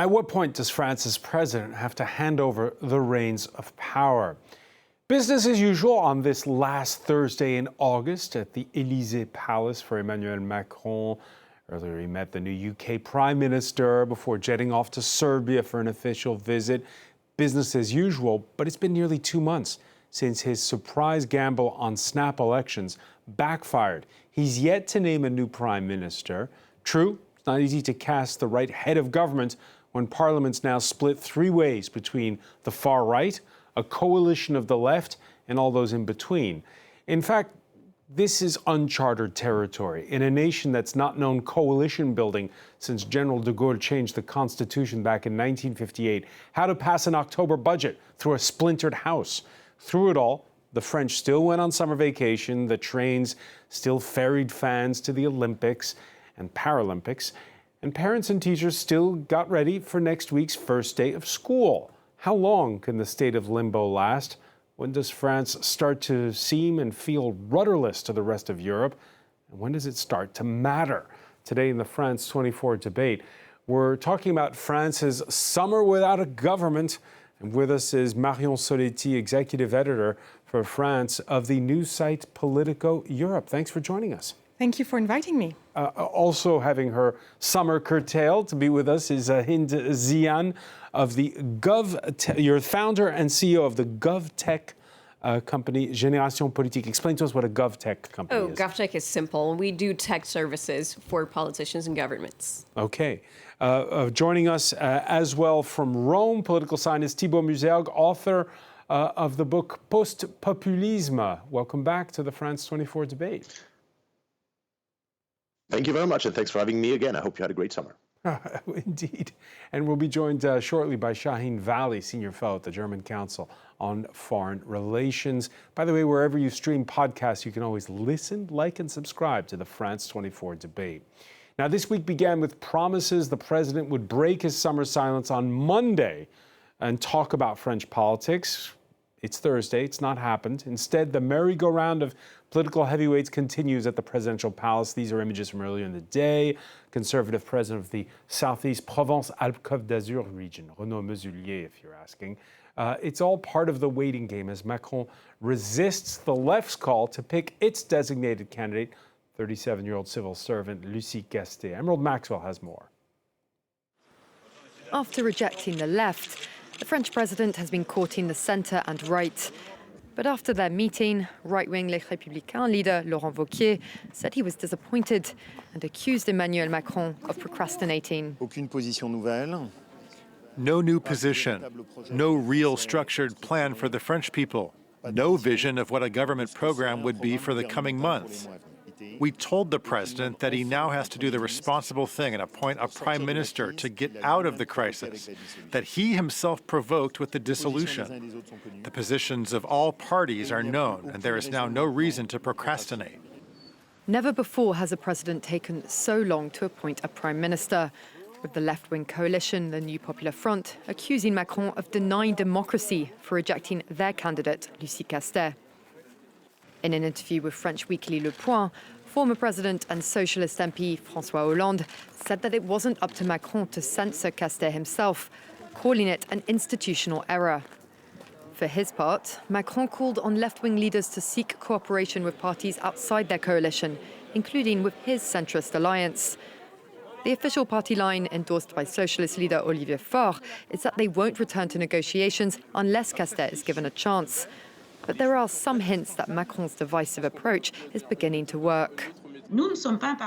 At what point does France's president have to hand over the reins of power? Business as usual on this last Thursday in August at the Élysée Palace for Emmanuel Macron. Earlier, he met the new UK Prime Minister before jetting off to Serbia for an official visit. Business as usual, but it's been nearly 2 months since his surprise gamble on snap elections backfired. He's yet to name a new Prime Minister. True, it's not easy to cast the right head of government when Parliament's now split 3 ways between the far right, a coalition of the left, and all those in between. In fact, this is uncharted territory in a nation that's not known coalition building since General de Gaulle changed the Constitution back in 1958. How to pass an October budget through a splintered house. Through it all, the French still went on summer vacation, the trains still ferried fans to the Olympics and Paralympics, and parents and teachers still got ready for next week's first day of school. How long can the state of limbo last? When does France start to seem and feel rudderless to the rest of Europe? And when does it start to matter? Today in the France 24 debate, we're talking about France's summer without a government. And with us is Marion Soletti, executive editor for France of the news site Politico Europe. Thanks for joining us. Thank you for inviting me. Also having her summer curtailed to be with us is Hind Zian of the you're founder and CEO of the GovTech company Génération Politique. Explain to us what a GovTech company is. GovTech is simple. We do tech services for politicians and governments. Okay. Joining us as well from Rome, political scientist Thibault Museaug, author of the book Post-Populisme. Welcome back to the France 24 debate. Thank you very much, and thanks for having me again. I hope you had a great summer. Indeed. And we'll be joined shortly by Shaheen Valley, Senior Fellow at the German Council on Foreign Relations. By the way, wherever you stream podcasts, you can always listen, like, and subscribe to the France 24 debate. Now, this week began with promises the president would break his summer silence on Monday and talk about French politics. It's Thursday. It's not happened. Instead, the merry-go-round of political heavyweights continues at the presidential palace. These are images from earlier in the day. Conservative president of the Southeast Provence-Alpes-Côte d'Azur region, Renaud Muselier, if you're asking. It's all part of the waiting game as Macron resists the left's call to pick its designated candidate, 37-year-old civil servant Lucie Gastet. Emerald Maxwell has more. After rejecting the left, the French president has been courting the centre and right. But after their meeting, right-wing Les Républicains leader Laurent Wauquiez said he was disappointed and accused Emmanuel Macron of procrastinating. Aucune position nouvelle. No new position, no real structured plan for the French people, no vision of what a government program would be for the coming months. We told the president that he now has to do the responsible thing and appoint a prime minister to get out of the crisis that he himself provoked with the dissolution. The positions of all parties are known, and there is now no reason to procrastinate. Never before has a president taken so long to appoint a prime minister, with the Leftwing Coalition, the New Popular Front, accusing Macron of denying democracy for rejecting their candidate, Lucie Gastet. In an interview with French weekly Le Point, former President and Socialist MP François Hollande said that it wasn't up to Macron to censor Gastet himself, calling it an institutional error. For his part, Macron called on left-wing leaders to seek cooperation with parties outside their coalition, including with his centrist alliance. The official party line, endorsed by Socialist leader Olivier Faure, is that they won't return to negotiations unless Gastet is given a chance. But there are some hints that Macron's divisive approach is beginning to work.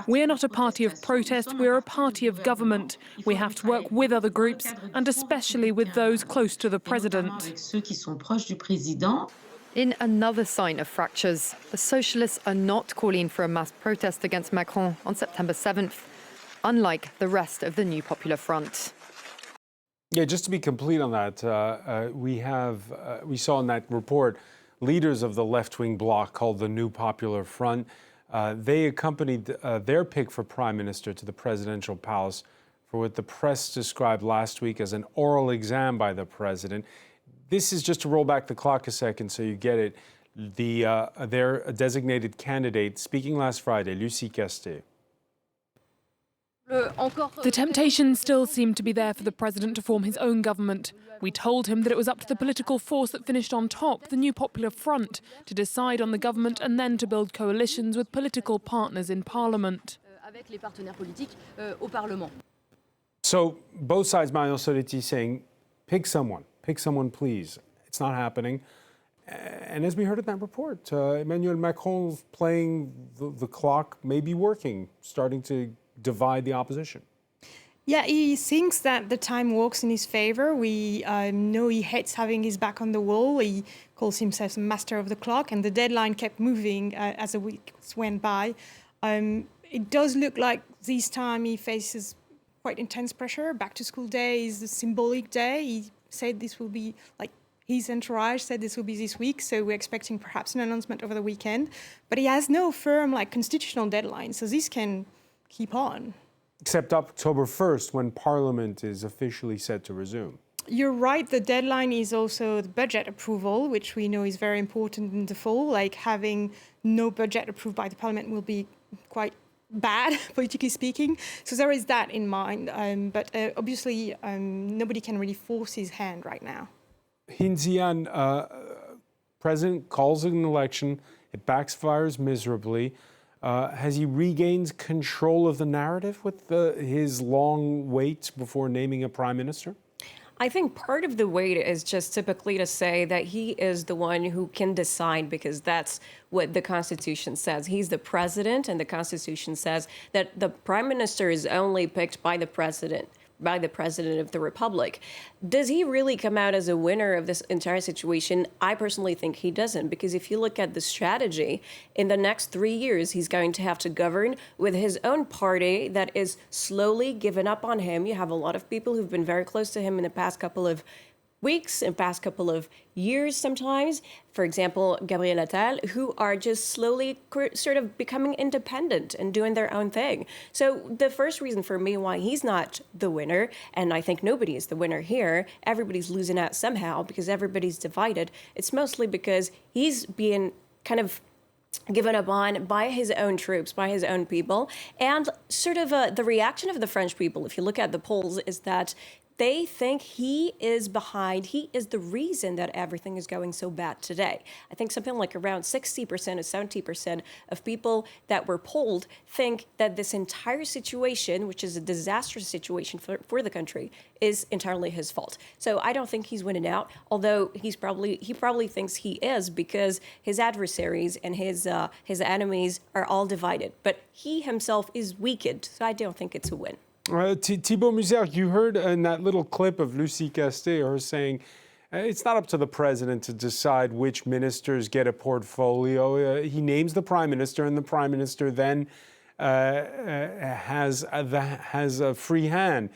We are not a party of protest, we are a party of government. We have to work with other groups, and especially with those close to the president. In another sign of fractures, the Socialists are not calling for a mass protest against Macron on September 7th, unlike the rest of the New Popular Front. Yeah, just to be complete on that, we saw in that report leaders of the left-wing bloc called the New Popular Front. They accompanied their pick for prime minister to the presidential palace for what the press described last week as an oral exam by the president. This is just to roll back the clock a second so you get it. Their designated candidate, speaking last Friday, Lucie Gastet. The temptation still seemed to be there for the president to form his own government. We told him that it was up to the political force that finished on top, the New Popular Front, to decide on the government and then to build coalitions with political partners in parliament. So both sides, Marion Soletti, saying, pick someone, please. It's not happening. And as we heard in that report, Emmanuel Macron playing the clock may be working, starting to divide the opposition. Yeah, he thinks that the time works in his favor. We know he hates having his back on the wall. He calls himself a master of the clock, and the deadline kept moving as the weeks went by. It does look like this time he faces quite intense pressure. Back to school day is a symbolic day. He said this will be, like, his entourage said this will be this week, so we're expecting perhaps an announcement over the weekend. But he has no firm, constitutional deadline, so this can keep on. Except October 1st, when Parliament is officially set to resume. You're right, the deadline is also the budget approval, which we know is very important in the fall. Having no budget approved by the Parliament will be quite bad, politically speaking. So there is that in mind. But obviously, nobody can really force his hand right now. Hinzian, President calls an election, it backfires miserably. Has he regained control of the narrative with his long wait before naming a prime minister? I think part of the wait is just typically to say that he is the one who can decide, because that's what the Constitution says. He's the president, and the Constitution says that the prime minister is only picked by the president of the Republic. Does he really come out as a winner of this entire situation? I personally think he doesn't, because if you look at the strategy, in the next 3 years, he's going to have to govern with his own party that is slowly giving up on him. You have a lot of people who've been very close to him in the past couple of weeks and past couple of years sometimes. For example, Gabriel Attal, who are just slowly sort of becoming independent and doing their own thing. So the first reason for me why he's not the winner, and I think nobody is the winner here, everybody's losing out somehow because everybody's divided, it's mostly because he's being kind of given up on by his own troops, by his own people. And sort of the reaction of the French people, if you look at the polls, is that they think he is behind. He is the reason that everything is going so bad today. I think something like around 60% or 70% of people that were polled think that this entire situation, which is a disastrous situation for the country, is entirely his fault. So I don't think he's winning out, although he probably thinks he is, because his adversaries and his enemies are all divided. But he himself is weakened, so I don't think it's a win. Thibault Muser, you heard in that little clip of Lucie Castet, her saying it's not up to the president to decide which ministers get a portfolio. He names the prime minister, and the prime minister then has a free hand.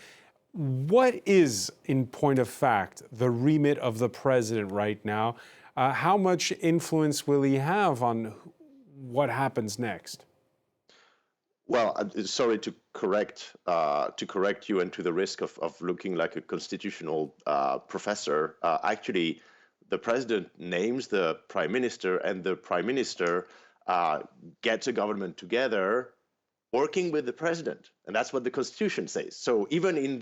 What is, in point of fact, the remit of the president right now? How much influence will he have on what happens next? Well, I'm sorry to correct you and to the risk of looking like a constitutional professor. Actually, the president names the prime minister, and the prime minister gets a government together, working with the president, and that's what the Constitution says. So even in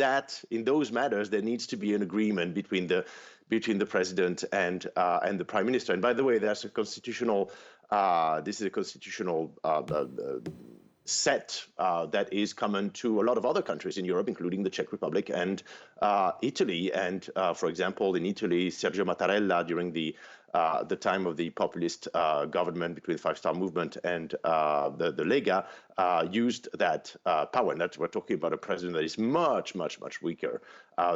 those matters, there needs to be an agreement between the president and the prime minister. And by the way, there's a constitutional. This is a constitutional. Set that is common to a lot of other countries in Europe, including the Czech Republic and Italy. And for example, in Italy, Sergio Mattarella, during the time of the populist government between the Five Star Movement and the Lega, used that power. And we're talking about a president that is much, much, much weaker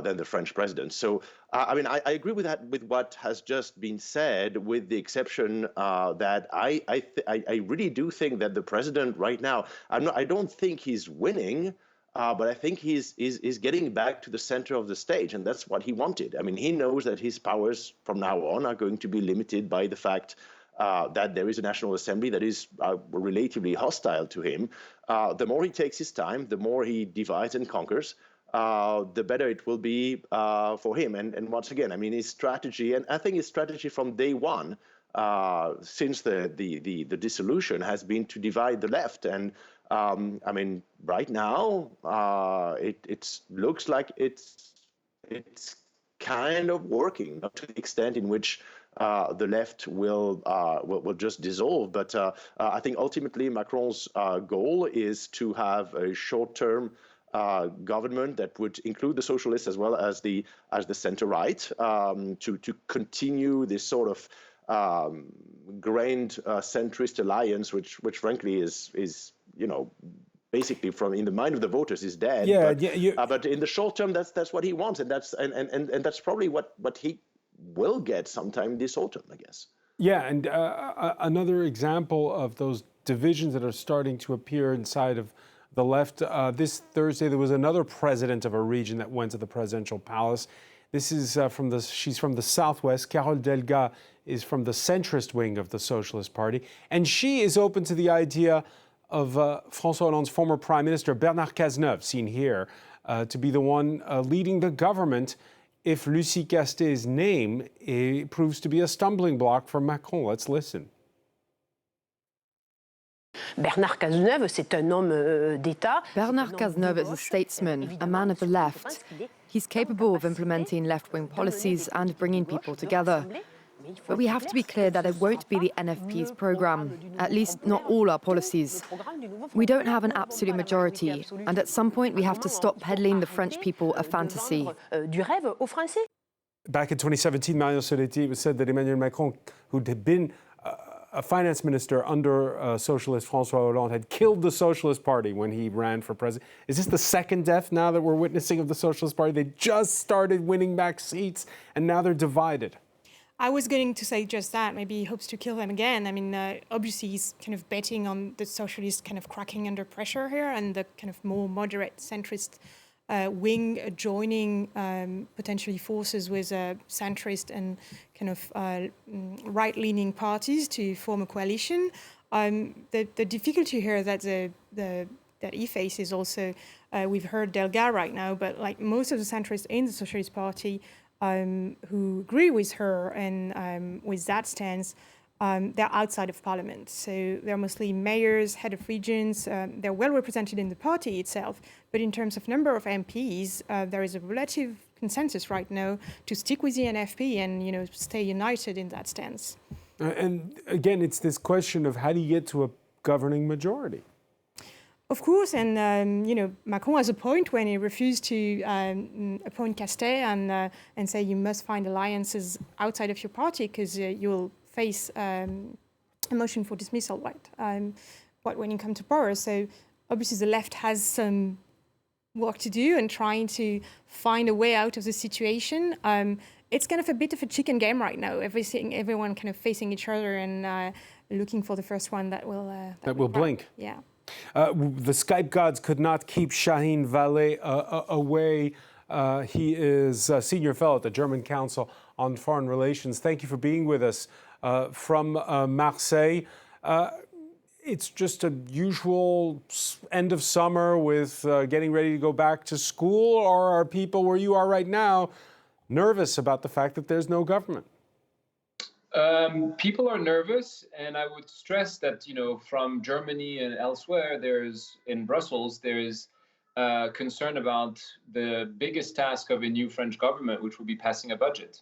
than the French president. So, I mean, I agree with that, with what has just been said, with the exception that I really do think that the president right now, I don't think he's winning. But I think he's getting back to the center of the stage, and that's what he wanted. I mean, he knows that his powers from now on are going to be limited by the fact that there is a National Assembly that is relatively hostile to him. The more he takes his time, the more he divides and conquers, the better it will be for him. And once again, I mean, his strategy, and I think his strategy from day one, since the dissolution has been to divide the left. And I mean, right now, it looks like it's kind of working, not to the extent in which the left will just dissolve. But I think ultimately Macron's goal is to have a short-term government that would include the socialists as well as the center-right, to continue this sort of grained centrist alliance, which frankly is basically in the mind of the voters is dead. Yeah, but in the short term, that's what he wants, and that's probably what he will get sometime this autumn, I guess. Yeah, and another example of those divisions that are starting to appear inside of the left. This Thursday, there was another president of a region that went to the presidential palace. This is she's from the southwest. Carole Delga is from the centrist wing of the Socialist Party, and she is open to the idea of François Hollande's former prime minister, Bernard Cazeneuve, seen here, to be the one leading the government if Lucie Casté's name proves to be a stumbling block for Macron. Let's listen. Bernard Cazeneuve, c'est un homme d'État. Bernard Cazeneuve is a statesman, a man of the left. He's capable of implementing left-wing policies and bringing people together. But we have to be clear that it won't be the NFP's programme, at least not all our policies. We don't have an absolute majority, and at some point we have to stop peddling the French people a fantasy. Du rêve aux Français. Back in 2017, Mario Soletti, it was said that Emmanuel Macron, who had been a finance minister under socialist François Hollande, had killed the Socialist Party when he ran for president. Is this the second death now that we're witnessing of the Socialist Party? They just started winning back seats, and now they're divided. I was going to say just that. Maybe he hopes to kill them again. I mean, obviously he's kind of betting on the socialists kind of cracking under pressure here, and the kind of more moderate centrist wing joining potentially forces with centrist and kind of right-leaning parties to form a coalition. The difficulty here that that he faces also, we've heard Delga right now, but like most of the centrists in the Socialist Party who agree with her and with that stance, they're outside of parliament. So they're mostly mayors, head of regions. They're well represented in the party itself. But in terms of number of MPs, there is a relative consensus right now to stick with the NFP and, stay united in that stance. And again, it's this question of how do you get to a governing majority? Of course, and Macron has a point when he refused to appoint Casté and say you must find alliances outside of your party because you'll face a motion for dismissal, right? When you come to power. So obviously the left has some work to do and trying to find a way out of the situation. It's kind of a bit of a chicken game right now. Everyone kind of facing each other and looking for the first one that will blink. Yeah. The Skype gods could not keep Shahin Vallée away. He is a senior fellow at the German Council on Foreign Relations. Thank you for being with us from Marseille. It's just a usual end of summer with getting ready to go back to school, or are people where you are right now nervous about the fact that there's no government? People are nervous, and I would stress that, from Germany and elsewhere, in Brussels, there's concern about the biggest task of a new French government, which will be passing a budget.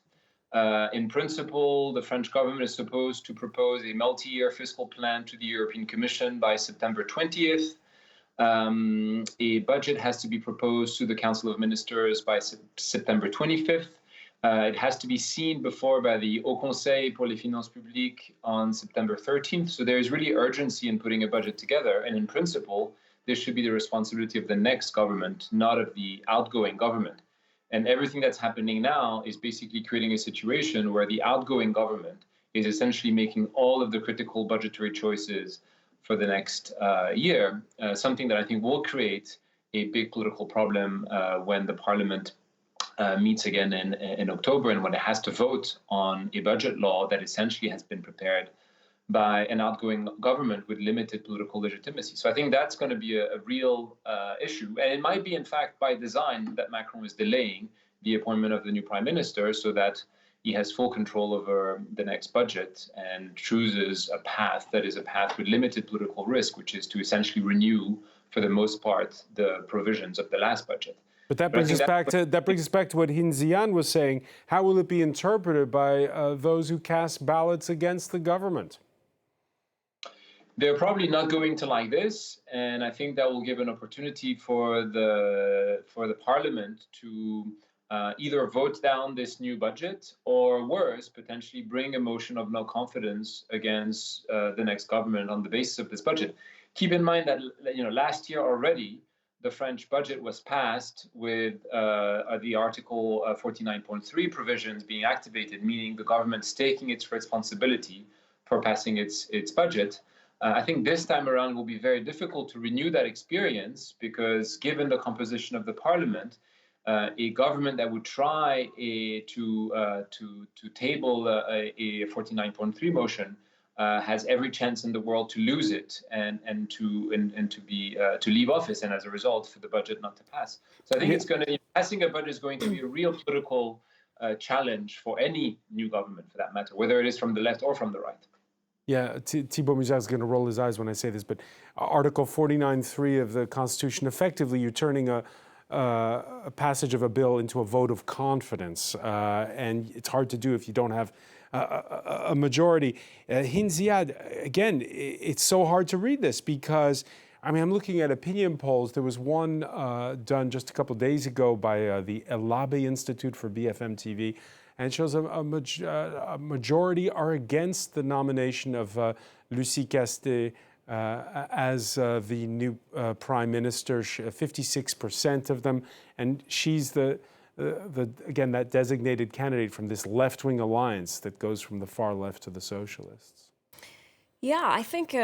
In principle, the French government is supposed to propose a multi-year fiscal plan to the European Commission by September 20th. A budget has to be proposed to the Council of Ministers by September 25th. It has to be seen before by the Haut Conseil pour les finances publiques on September 13th. So there is really urgency in putting a budget together. And in principle, this should be the responsibility of the next government, not of the outgoing government. And everything that's happening now is basically creating a situation where the outgoing government is essentially making all of the critical budgetary choices for the next year, something that I think will create a big political problem when the parliament meets again in October, and when it has to vote on a budget law that essentially has been prepared by an outgoing government with limited political legitimacy. So I think that's going to be a real issue. And it might be, in fact, by design that Macron is delaying the appointment of the new prime minister so that, he has full control over the next budget and chooses a path that is a path with limited political risk, which is to essentially renew, for the most part, the provisions of the last budget. But that brings us back to what Hin Zian was saying. How will it be interpreted by those who cast ballots against the government? They're probably not going to like this, and I think that will give an opportunity for the parliament to either vote down this new budget, or worse, potentially bring a motion of no confidence against the next government on the basis of this budget. Keep in mind that last year already, the French budget was passed with the Article 49.3 provisions being activated, meaning the government's taking its responsibility for passing its budget. I think this time around will be very difficult to renew that experience because, given the composition of the parliament, a government that would try to table a 49.3 motion has every chance in the world to lose it and to leave office, and as a result, for the budget not to pass. So I think passing a budget is going to be a real political challenge for any new government, for that matter, whether it is from the left or from the right. Yeah, Thibault Muzard is going to roll his eyes when I say this, but Article 49.3 of the Constitution, effectively, you're turning a passage of a bill into a vote of confidence, and it's hard to do if you don't have a majority. Hin Ziad, again, it's so hard to read this because, I mean, I'm looking at opinion polls. There was one done just a couple of days ago by the Elabe Institute for BFM TV, and it shows a majority are against the nomination of Lucie Castet as the new prime minister. 56% of them, and she's again, that designated candidate from this left-wing alliance that goes from the far left to the socialists. Yeah, I think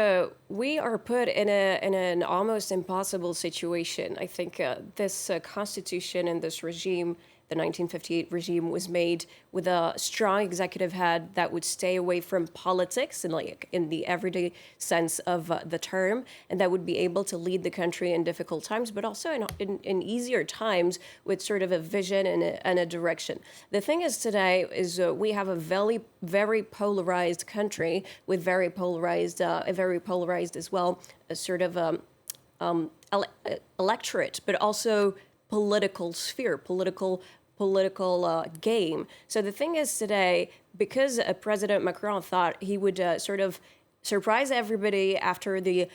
we are put in an almost impossible situation. I think this constitution and this regime, the 1958 regime, was made with a strong executive head that would stay away from politics and in the everyday sense of the term, and that would be able to lead the country in difficult times, but also in easier times with sort of a vision and a direction. The thing is today is we have a very polarized country with very polarized as well, a sort of electorate, but also political sphere, political game. So the thing is today, because President Macron thought he would sort of surprise everybody after the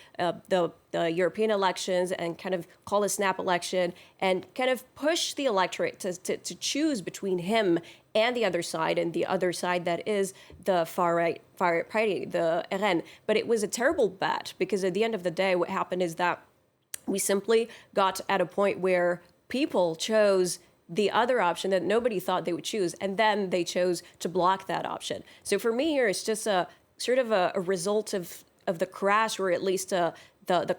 European elections and kind of call a snap election and kind of push the electorate to choose between him and the other side, and the other side that is the far right party, the RN. But it was a terrible bet, because at the end of the day, what happened is that we simply got at a point where people chose the other option that nobody thought they would choose, and then they chose to block that option. So for me here, it's just a sort of a result of the crash, or at least the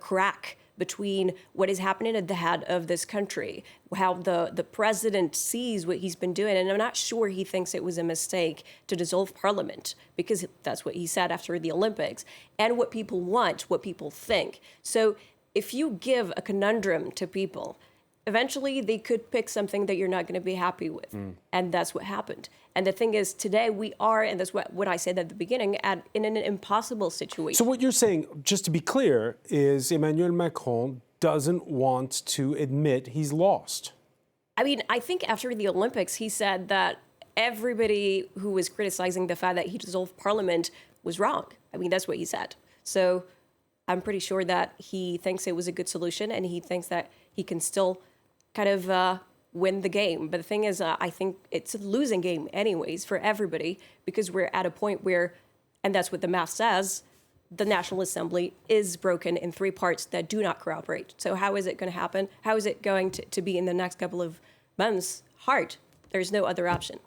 crack between what is happening at the head of this country, how the president sees what he's been doing. And I'm not sure he thinks it was a mistake to dissolve parliament, because that's what he said after the Olympics, and what people want, what people think. So if you give a conundrum to people, eventually they could pick something that you're not going to be happy with. And that's what happened. And the thing is, today we are, and that's what I said at the beginning, in an impossible situation. So what you're saying, just to be clear, is Emmanuel Macron doesn't want to admit he's lost. I mean, I think after the Olympics, he said that everybody who was criticizing the fact that he dissolved parliament was wrong. I mean, that's what he said. So I'm pretty sure that he thinks it was a good solution, and he thinks that he can still kind of win the game. But the thing is, I think it's a losing game anyways for everybody, because we're at a point where, and that's what the math says, the National Assembly is broken in three parts that do not cooperate. So how is it going to happen? How is it going to be in the next couple of months? Hard. There's no other option.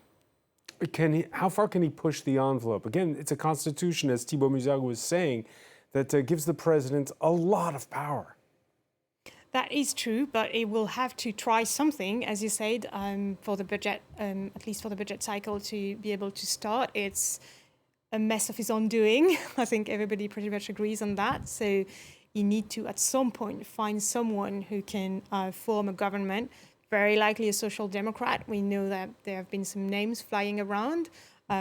How far can he push the envelope? Again, it's a constitution, as Thibault Muzard was saying, that gives the president a lot of power. That is true, but it will have to try something, as you said, for the budget, at least for the budget cycle, to be able to start. It's a mess of his own doing. I think everybody pretty much agrees on that. So you need to, at some point, find someone who can form a government, very likely a social democrat. We know that there have been some names flying around.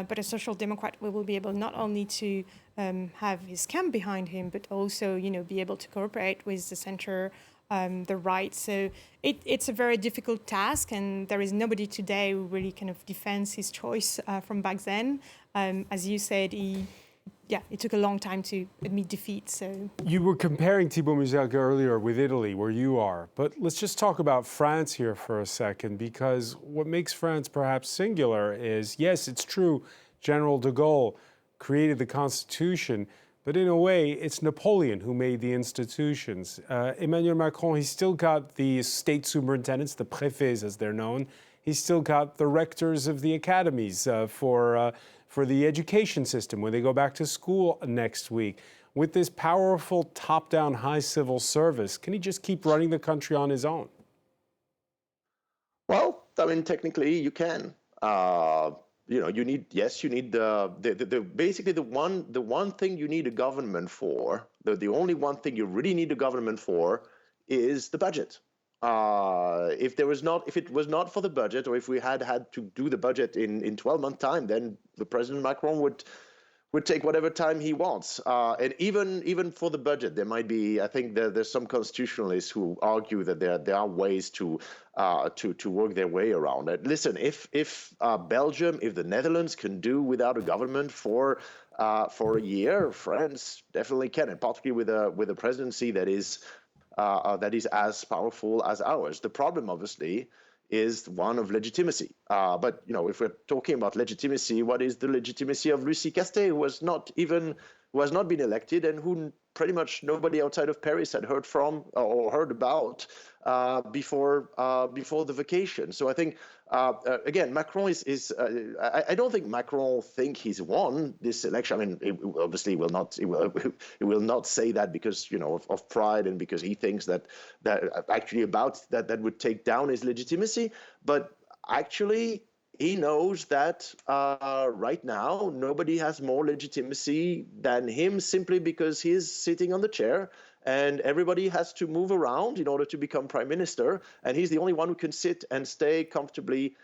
but a social democrat will be able not only to have his camp behind him, but also, be able to cooperate with the center, the right. So it's a very difficult task, and there is nobody today who really kind of defends his choice from back then. As you said, it took a long time to admit defeat. So you were comparing, Thibault Muzelka, earlier with Italy, where you are. But let's just talk about France here for a second, because what makes France perhaps singular is, yes, it's true, General de Gaulle created the Constitution, but in a way, it's Napoleon who made the institutions. Emmanuel Macron, he's still got the state superintendents, the préfets as they're known. He's still got the rectors of the academies for the education system when they go back to school next week. With this powerful top-down high civil service, can he just keep running the country on his own? Well, I mean, technically you can. You need basically the one thing you need a government for, the only one thing you really need a government for is the budget. If it was not for the budget, or if we had to do the budget in 12-month time, then the President Macron would take whatever time he wants. And even for the budget, there might be, I think there's some constitutionalists who argue that there are ways to work their way around it. Listen, if Belgium, if the Netherlands can do without a government for a year, France definitely can, and particularly with a presidency that is as powerful as ours. The problem, obviously, is one of legitimacy. But if we're talking about legitimacy, what is the legitimacy of Lucie Castet, who has not been elected, and who pretty much nobody outside of Paris had heard from or heard about before the vacation? So I think again, Macron is. I don't think Macron think he's won this election. I mean, obviously, he will not say that because of pride and because he thinks that actually that would take down his legitimacy. But actually, he knows that right now nobody has more legitimacy than him, simply because he's sitting on the chair and everybody has to move around in order to become prime minister, and he's the only one who can sit and stay comfortably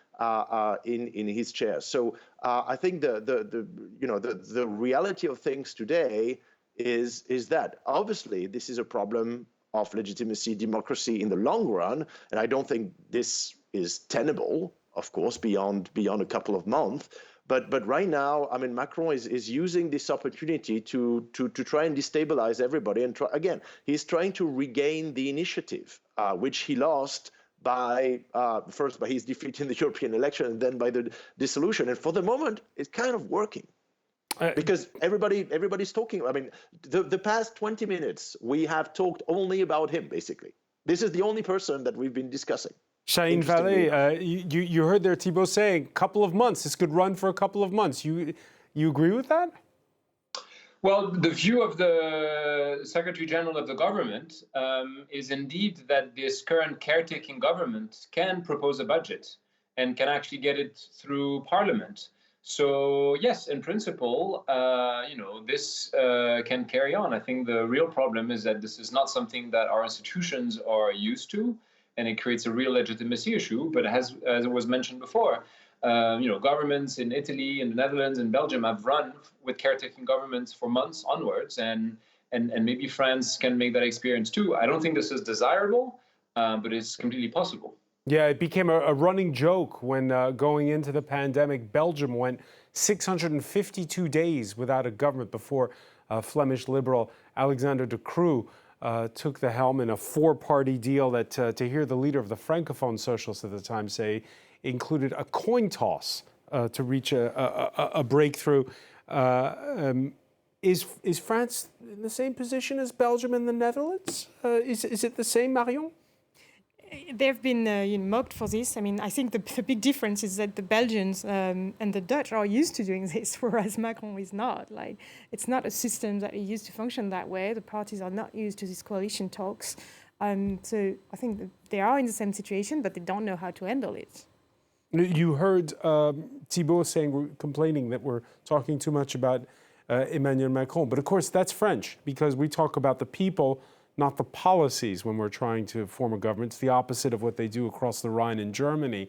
in his chair. So I think the reality of things today is that obviously this is a problem of legitimacy, democracy in the long run, and I don't think this is tenable, of course, beyond a couple of months. But right now, I mean, Macron is using this opportunity to try and destabilize everybody. And he's trying to regain the initiative, which he lost first by his defeat in the European election, and then by the dissolution. And for the moment, it's kind of working. Because everybody's talking. I mean, the past 20 minutes, we have talked only about him, basically. This is the only person that we've been discussing. Shahin Vallée, you heard there Thibault saying couple of months. This could run for a couple of months. You agree with that? Well, the view of the Secretary General of the government is indeed that this current caretaking government can propose a budget and can actually get it through Parliament. So yes, in principle, this can carry on. I think the real problem is that this is not something that our institutions are used to, and it creates a real legitimacy issue. But as it was mentioned before, governments in Italy, in the Netherlands, and Belgium have run with caretaking governments for months onwards, and maybe France can make that experience too. I don't think this is desirable, but it's completely possible. Yeah, it became a running joke when going into the pandemic, Belgium went 652 days without a government before Flemish Liberal Alexander De Croo took the helm in a four-party deal that, to hear the leader of the Francophone Socialists at the time say, included a coin toss to reach a breakthrough. Is France in the same position as Belgium and the Netherlands? Is it the same, Marion? They've been mocked for this. I mean, I think the big difference is that the Belgians and the Dutch are used to doing this, whereas Macron is not. Like, it's not a system that is used to function that way. The parties are not used to these coalition talks. So I think that they are in the same situation, but they don't know how to handle it. You heard Thibault complaining that we're talking too much about Emmanuel Macron. But of course, that's French, because we talk about the people, not the policies when we're trying to form a government. It's the opposite of what they do across the Rhine in Germany.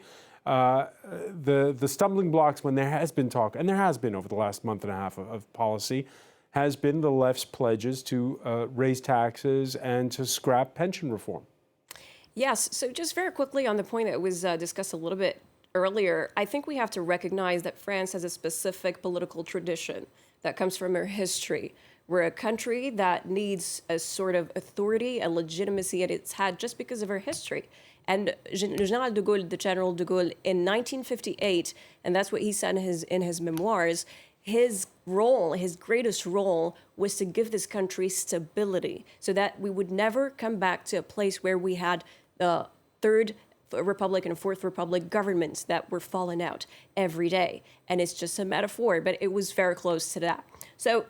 the stumbling blocks when there has been talk, and there has been over the last month and a half of policy, has been the left's pledges to raise taxes and to scrap pension reform. Yes. So just very quickly on the point that was discussed a little bit earlier, I think we have to recognize that France has a specific political tradition that comes from her history. We're a country that needs a sort of authority and legitimacy at its head just because of her history. And General de Gaulle, the General de Gaulle, in 1958, and that's what he said in his memoirs, his role, his greatest role, was to give this country stability so that we would never come back to a place where we had the Third Republic and Fourth Republic governments that were falling out every day. And it's just a metaphor, but it was very close to that. So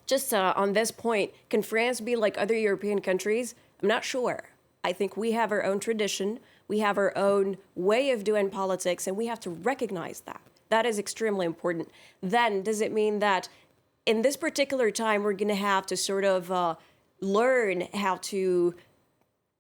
just on this point, can France be like other European countries? I'm not sure. I think we have our own tradition, we have our own way of doing politics, and we have to recognize that. That is extremely important. Then, does it mean that in this particular time, we're going to have to sort of learn how to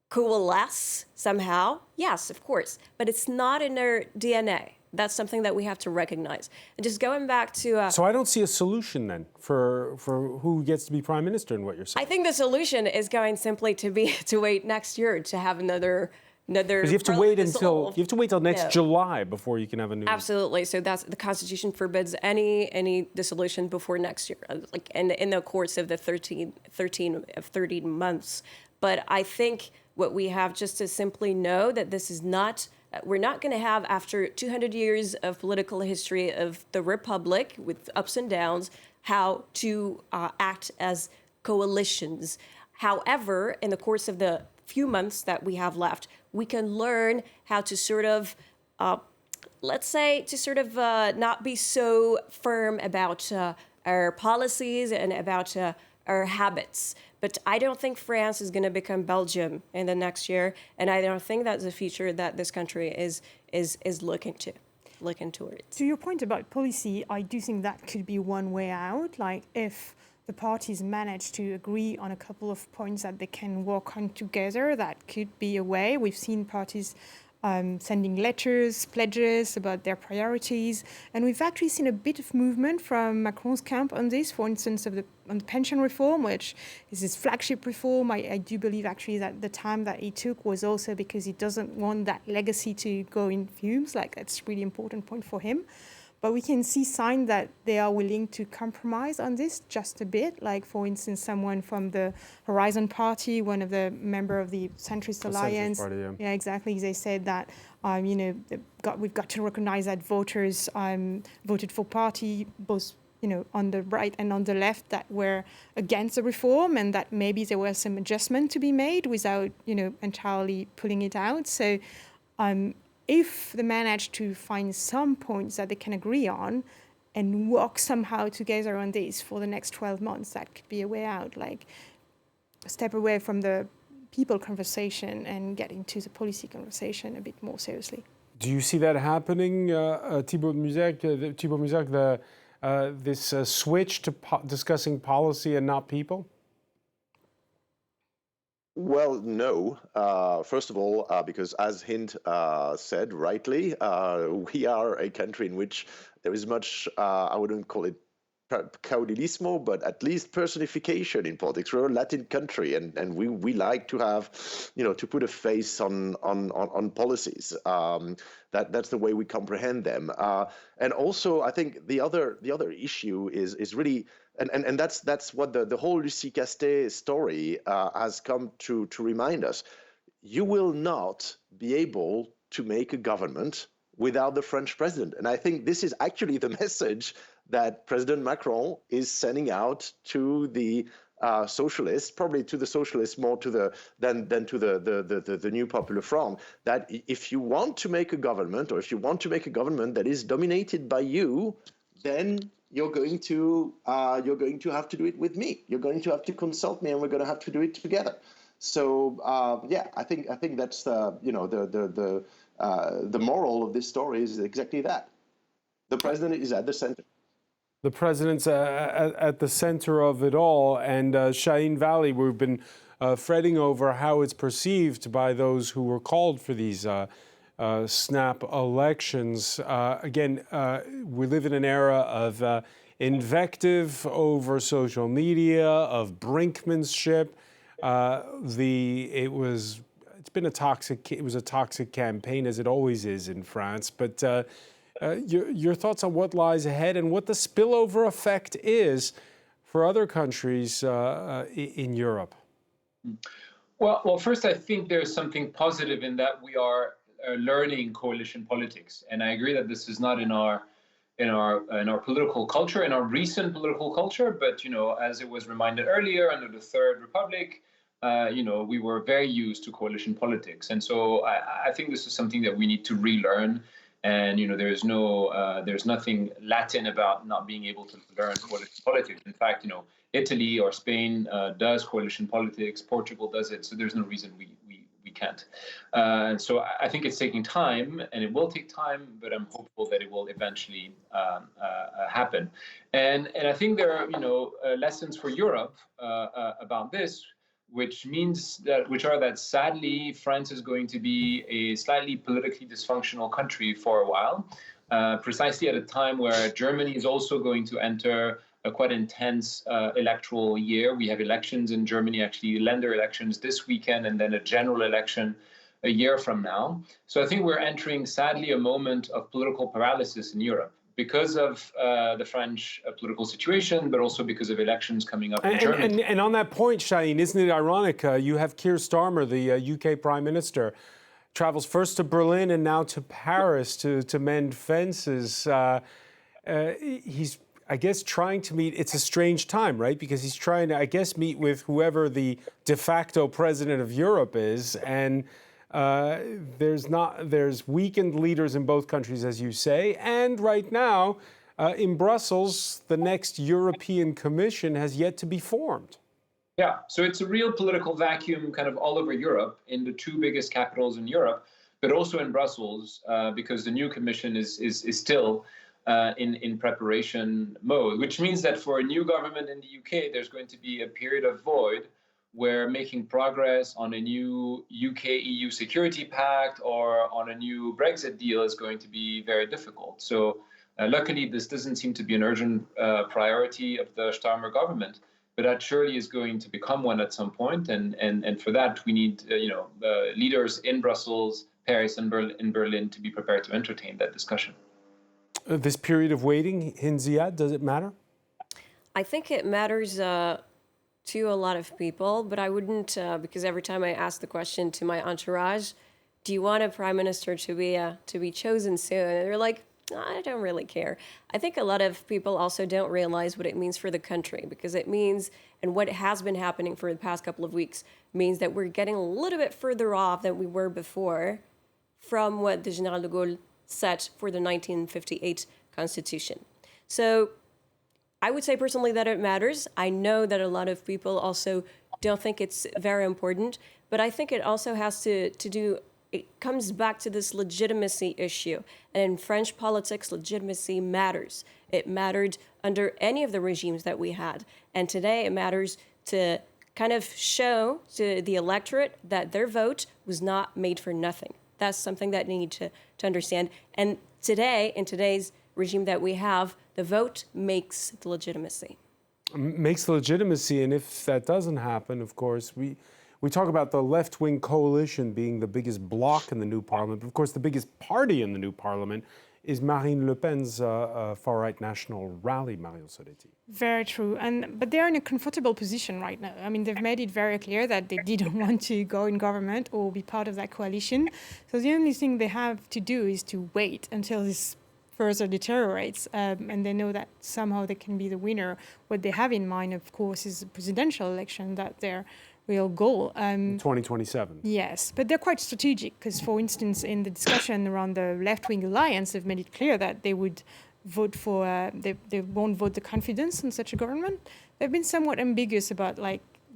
coalesce somehow? Yes, of course. But it's not in our DNA. That's something that we have to recognize. And just going back to... So I don't see a solution then for who gets to be prime minister in what you're saying. I think the solution is going simply to be to wait next year to have another because you have to wait till next July before you can have a new. Absolutely. So that's the Constitution forbids any dissolution before next year, like in the course of the 13 months. But I think what we have just to simply know that this is not. We're not going to have, after 200 years of political history of the Republic with ups and downs, how to act as coalitions. However, in the course of the few months that we have left, we can learn how to sort of, let's say, to sort of not be so firm about our policies and about our habits. But I don't think France is going to become Belgium in the next year, and I don't think that's a future that this country is looking towards. To your point about policy, I do think that could be one way out. Like if the parties manage to agree on a couple of points that they can work on together, that could be a way. We've seen parties sending letters, pledges about their priorities. And we've actually seen a bit of movement from Macron's camp on this, for instance, on the pension reform, which is his flagship reform. I do believe actually that the time that he took was also because he doesn't want that legacy to go in fumes. Like that's a really important point for him. But we can see signs that they are willing to compromise on this just a bit. Like, for instance, someone from the Horizon Party, one of the member of the Centrist Alliance. Party, yeah. Yeah, exactly. They said that, we've got to recognize that voters voted for party, both, on the right and on the left, that were against the reform, and that maybe there was some adjustment to be made without, entirely pulling it out. So, if they manage to find some points that they can agree on and work somehow together on this for the next 12 months, that could be a way out, like a step away from the people conversation and get into the policy conversation a bit more seriously. Do you see that happening, Thibault Musac, this switch to discussing policy and not people? Well, no. First of all, because as Hint said rightly, we are a country in which there is much, I wouldn't call it caudilismo, but at least personification in politics. We're a Latin country, and we like to have, to put a face on policies. That's the way we comprehend them. And also, I think the other issue is really. And that's what the whole Lucie Castet story has come to remind us. You will not be able to make a government without the French president. And I think this is actually the message that President Macron is sending out to the socialists, probably to the socialists more than to the New Popular Front, that if you want to make a government, or if you want to make a government that is dominated by you, then you're going to have to do it with me. You're going to have to consult me, and we're going to have to do it together. So I think that's the moral of this story is exactly that. The president is at the center. The president's at the center of it all, and Cheyenne Valley, we've been fretting over how it's perceived by those who were called for these snap elections. Again, we live in an era of invective over social media, of brinkmanship. It was a toxic campaign, as it always is in France. But your thoughts on what lies ahead and what the spillover effect is for other countries in Europe? Well, first, I think there's something positive in that we are learning coalition politics, and I agree that this is not in our political culture, in our recent political culture. But as it was reminded earlier, under the Third Republic, we were very used to coalition politics, and so I think this is something that we need to relearn. And there's nothing Latin about not being able to learn coalition politics. In fact, Italy or Spain does coalition politics. Portugal does it. So there's no reason we can't. And so I think it's taking time, and it will take time. But I'm hopeful that it will eventually happen. And I think there are lessons for Europe about this, which are that sadly France is going to be a slightly politically dysfunctional country for a while, precisely at a time where Germany is also going to enter a quite intense electoral year. We have elections in Germany, actually Länder elections this weekend, and then a general election a year from now. So I think we're entering, sadly, a moment of political paralysis in Europe, because of the French political situation, but also because of elections coming up in Germany. And on that point, Shaheen, isn't it ironic? You have Keir Starmer, the UK Prime Minister, travels first to Berlin and now to Paris to mend fences. He's, I guess, trying to meet, it's a strange time, right? Because he's trying to, I guess, meet with whoever the de facto president of Europe is. And there's weakened leaders in both countries, as you say, and right now in Brussels, the next European Commission has yet to be formed. Yeah, so it's a real political vacuum kind of all over Europe, in the two biggest capitals in Europe, but also in Brussels, because the new Commission is still in preparation mode, which means that for a new government in the UK, there's going to be a period of void where making progress on a new UK-EU security pact or on a new Brexit deal is going to be very difficult. So luckily, this doesn't seem to be an urgent priority of the Starmer government, but that surely is going to become one at some point. And for that, we need leaders in Brussels, Paris, and Berlin to be prepared to entertain that discussion. This period of waiting, Hinziad, does it matter? I think it matters to a lot of people, but I wouldn't, because every time I ask the question to my entourage, do you want a prime minister to be chosen soon? And they're like, I don't really care. I think a lot of people also don't realize what it means for the country, because it means, and what has been happening for the past couple of weeks, means that we're getting a little bit further off than we were before from what the Général de Gaulle set for the 1958 Constitution. So I would say personally that it matters. I know that a lot of people also don't think it's very important, but I think it also has to do, it comes back to this legitimacy issue. And in French politics, legitimacy matters. It mattered under any of the regimes that we had. And today it matters to kind of show to the electorate that their vote was not made for nothing. That's something that they need to understand. And today, in today's regime that we have, the vote makes the legitimacy. Makes the legitimacy, and if that doesn't happen, of course, we talk about the Leftwing Coalition being the biggest bloc in the new parliament, but of course the biggest party in the new parliament is Marine Le Pen's far-right national rally, Mario Soretti. Very true. But they're in a comfortable position right now. I mean, they've made it very clear that they didn't want to go in government or be part of that coalition. So the only thing they have to do is to wait until this further deteriorates, and they know that somehow they can be the winner. What they have in mind, of course, is a presidential election, that their real goal. 2027. Yes, but they're quite strategic, because, for instance, in the discussion around the left-wing alliance, they've made it clear that they would vote for, they won't vote the confidence in such a government. They've been somewhat ambiguous about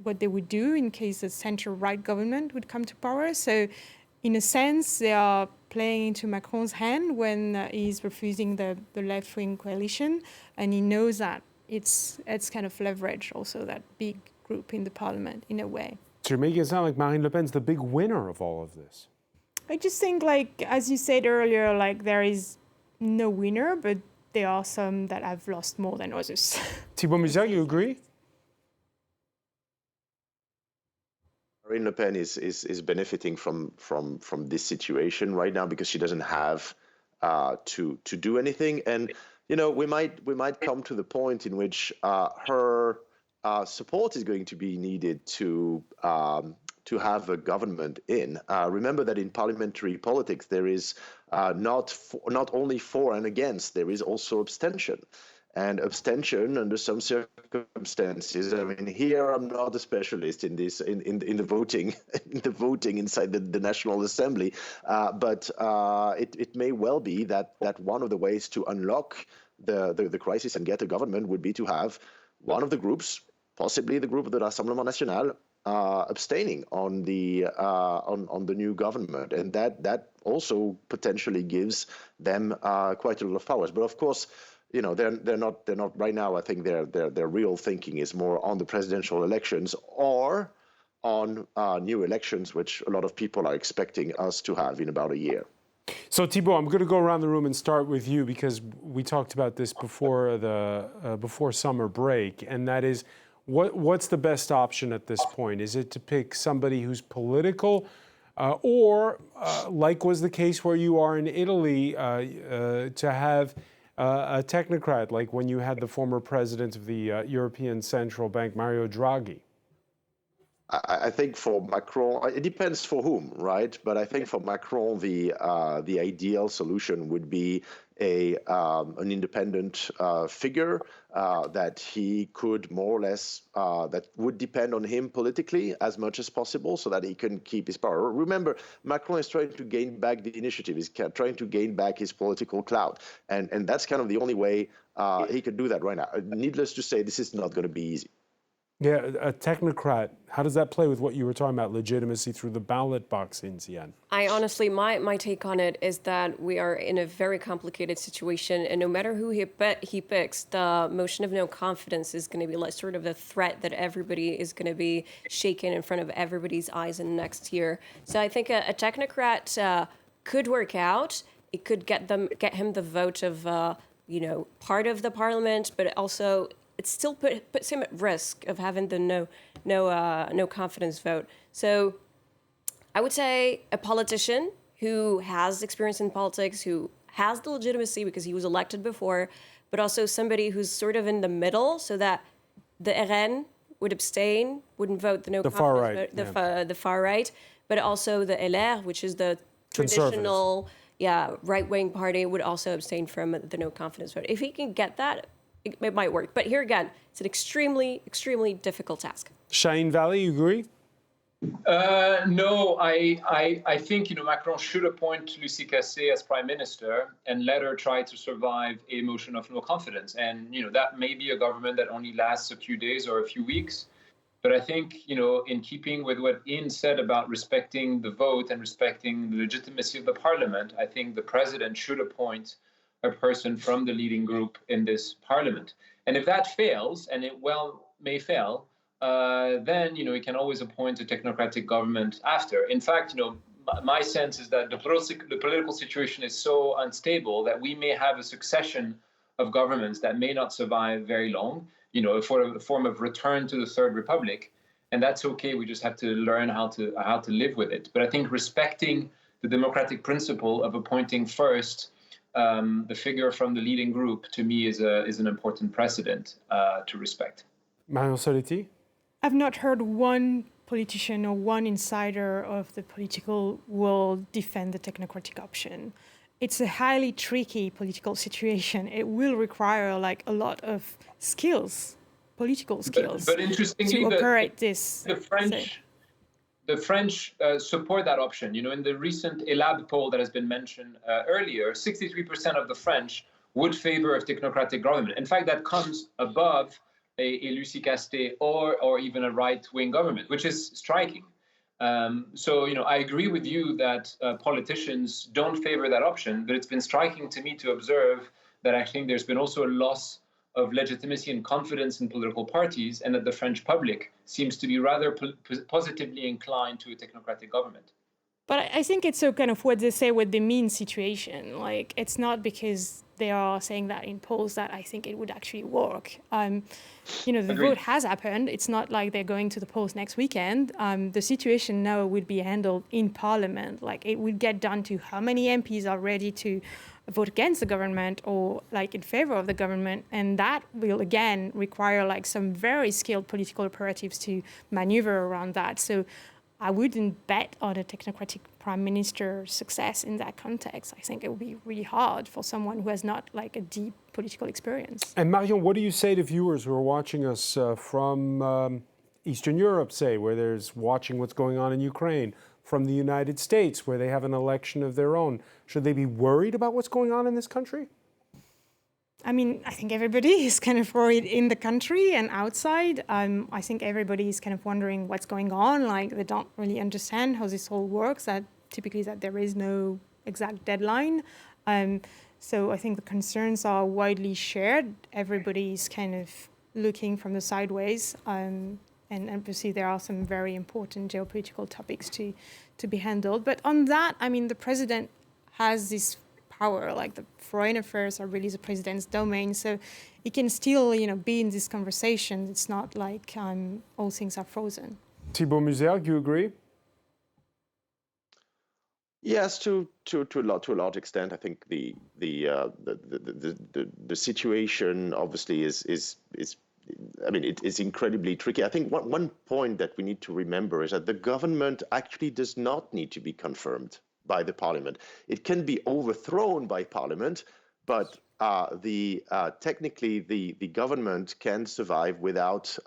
what they would do in case a center-right government would come to power. So in a sense, they are playing into Macron's hand when he's refusing the left-wing coalition, and he knows that it's kind of leverage also, that big group in the parliament in a way. So you're making it sound like Marine Le Pen's the big winner of all of this. I just think, like, as you said earlier, like, there is no winner, but there are some that have lost more than others. Thibault Muzel, you agree? Marine Le Pen is benefiting from this situation right now because she doesn't have to do anything, and we might come to the point in which her support is going to be needed to have a government in. Remember that in parliamentary politics there is not only for and against, there is also abstention. And abstention under some circumstances. I mean, here I'm not a specialist in this in the voting inside the National Assembly, but it may well be that one of the ways to unlock the crisis and get a government would be to have one of the groups, possibly the group of the Rassemblement National, abstaining on the new government, and that also potentially gives them quite a lot of powers. But of course, they're not right now. I think their real thinking is more on the presidential elections or on new elections, which a lot of people are expecting us to have in about a year. So Thibault, I'm going to go around the room and start with you because we talked about this before before summer break, and that is what's the best option at this point? Is it to pick somebody who's political, or like was the case where you are in Italy, to have a technocrat, like when you had the former president of the European Central Bank, Mario Draghi? I think for Macron, it depends for whom, right? But I think for Macron, the ideal solution would be an independent figure that he could more or less, that would depend on him politically as much as possible so that he can keep his power. Remember, Macron is trying to gain back the initiative. He's trying to gain back his political clout. And that's kind of the only way he can do that right now. Needless to say, this is not going to be easy. Yeah, a technocrat, how does that play with what you were talking about, legitimacy through the ballot box in Xi'an? I honestly, my take on it is that we are in a very complicated situation, and no matter who he picks, the motion of no confidence is going to be like sort of the threat that everybody is going to be shaken in front of everybody's eyes in the next year. So I think a technocrat could work out. It could get him the vote of part of the parliament, but also it still puts him at risk of having the no confidence vote. So I would say a politician who has experience in politics, who has the legitimacy because he was elected before, but also somebody who's sort of in the middle, so that the RN would abstain, wouldn't vote the no confidence vote, the far right, but also the LR, which is the traditional right-wing party, would also abstain from the no confidence vote. If he can get that, it might work. But here again, it's an extremely, extremely difficult task. Shaheen Valley, you agree? No, I think Macron should appoint Lucie Cassé as prime minister and let her try to survive a motion of no confidence. And that may be a government that only lasts a few days or a few weeks. But I think in keeping with what Ian said about respecting the vote and respecting the legitimacy of the parliament, I think the president should appoint a person from the leading group in this parliament. And if that fails, and it may fail, then we can always appoint a technocratic government after. In fact, my sense is that the political situation is so unstable that we may have a succession of governments that may not survive very long, a form of return to the Third Republic, and that's okay. We just have to learn how to live with it. But I think respecting the democratic principle of appointing first the figure from the leading group, to me, is an important precedent to respect. Marion Soletti? I've not heard one politician or one insider of the political world defend the technocratic option. It's a highly tricky political situation. It will require a lot of skills, political skills, but interestingly, to operate this. The French support that option. In the recent ELAB poll that has been mentioned earlier, 63% of the French would favor a technocratic government. In fact, that comes above a Lucie Cassé or even a right-wing government, which is striking. So I agree with you that politicians don't favor that option, but it's been striking to me to observe that I think there's been also a loss of legitimacy and confidence in political parties, and that the French public seems to be rather positively inclined to a technocratic government. But I think it's so kind of what they say, what they mean situation. Like, it's not because they are saying that in polls that I think it would actually work. The vote has happened. It's not like they're going to the polls next weekend. The situation now would be handled in Parliament. Like, it would get down to how many MPs are ready to vote against the government or like in favor of the government. And that will, again, require like some very skilled political operatives to maneuver around that. So I wouldn't bet on a technocratic prime minister's success in that context. I think it would be really hard for someone who has not like a deep political experience. And Marion, what do you say to viewers who are watching us from Eastern Europe, say, where there's watching what's going on in Ukraine, from the United States, where they have an election of their own? Should they be worried about what's going on in this country? I mean, I think everybody is kind of worried in the country and outside. I think everybody is kind of wondering what's going on. Like, they don't really understand how this all works, that typically that there is no exact deadline. So I think the concerns are widely shared. Everybody is kind of looking from the sideways. And obviously there are some very important geopolitical topics to be handled. But on that, I mean, the president has this power, like the foreign affairs are really the president's domain. So he can still, be in this conversation. It's not like all things are frozen. Thibault Muziak, you agree? Yes, to a large extent. I think the situation obviously is I mean, it is incredibly tricky. I think one point that we need to remember is that the government actually does not need to be confirmed by the parliament. It can be overthrown by parliament, but technically the government can survive without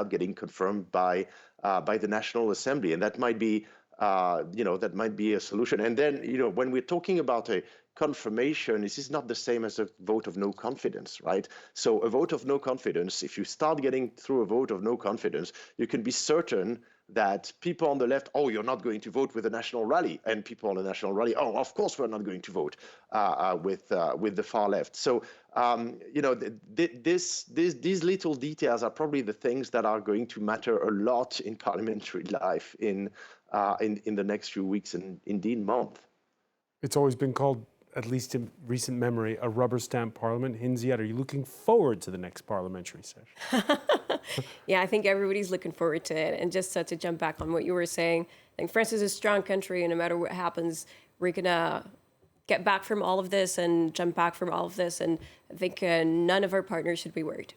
getting confirmed by the National Assembly, and that might be that might be a solution. And then when we're talking about a confirmation, this is not the same as a vote of no confidence, right? So a vote of no confidence, if you start getting through a vote of no confidence, you can be certain that people on the left, oh, you're not going to vote with the National Rally, and people on the National Rally, oh, of course we're not going to vote with the far left. So these little details are probably the things that are going to matter a lot in parliamentary life in the next few weeks and indeed month. It's always been called, at least in recent memory, a rubber stamp parliament. Hinziat, are you looking forward to the next parliamentary session? Yeah, I think everybody's looking forward to it. And just to jump back on what you were saying, I think France is a strong country, and no matter what happens, we're going to get back from all of this and jump back from all of this. And I think none of our partners should be worried.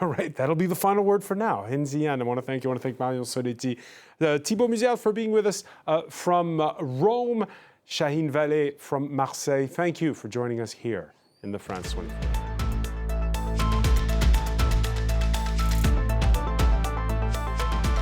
All right, that'll be the final word for now. Hinziat, I want to thank you. I want to thank Marion Soletti. Thibault Muziak for being with us from Rome. Shaheen Vallée from Marseille, thank you for joining us here in the France 24.